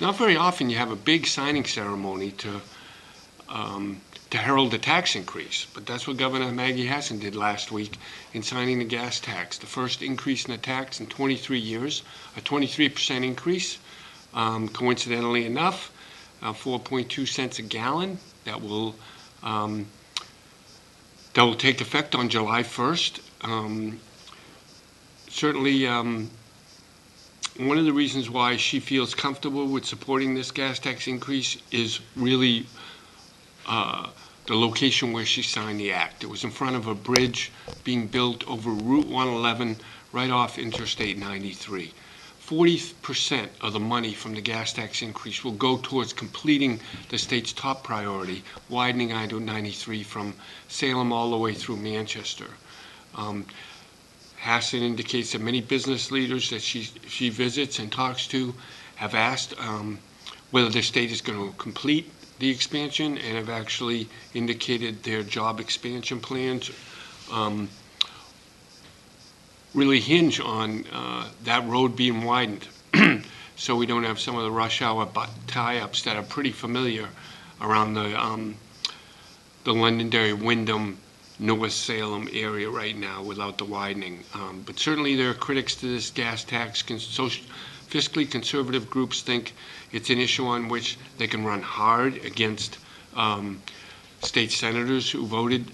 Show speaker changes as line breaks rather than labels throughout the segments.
Not very often you have a big signing ceremony to herald the tax increase, but that's what Governor Maggie Hassan did last week in signing the gas tax, the first increase in the tax in 23 years, a 23% increase. Coincidentally enough, 4.2 cents a gallon. That will take effect on July 1st. Certainly, one of the reasons why she feels comfortable with supporting this gas tax increase is really the location where she signed the act. It was in front of a bridge being built over Route 111 right off Interstate 93. 40% of the money from the gas tax increase will go towards completing the state's top priority, widening I-93 from Salem all the way through Manchester. Hassan indicates that many business leaders that she visits and talks to have asked whether the state is going to complete the expansion, and have actually indicated their job expansion plans really hinge on that road being widened, so we don't have some of the rush hour tie-ups that are pretty familiar around the Londonderry, Wyndham, North Salem area right now without the widening. But certainly there are critics to this gas tax. Fiscally conservative groups think it's an issue on which they can run hard against state senators who voted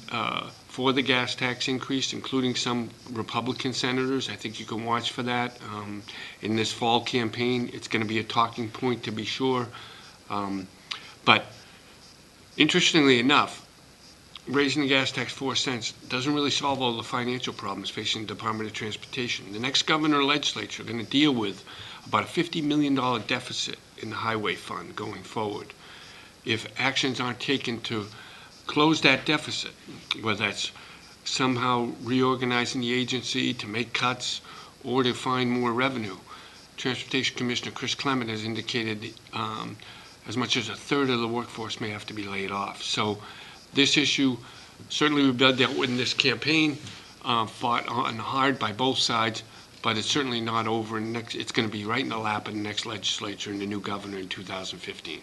for the gas tax increase, including some Republican senators. I think you can watch for that in this fall campaign. It's going to be a talking point, to be sure. But interestingly enough, raising the gas tax 4 cents doesn't really solve all the financial problems facing the Department of Transportation. The next governor or legislature are going to deal with about a $50 million deficit in the highway fund going forward. If actions aren't taken to close that deficit, whether that's somehow reorganizing the agency to make cuts or to find more revenue, Transportation Commissioner Chris Clement has indicated as much as a third of the workforce may have to be laid off. So this issue, certainly we've dealt with in this campaign, fought on hard by both sides, but it's certainly not over. It's going to be right in the lap of the next legislature and the new governor in 2015.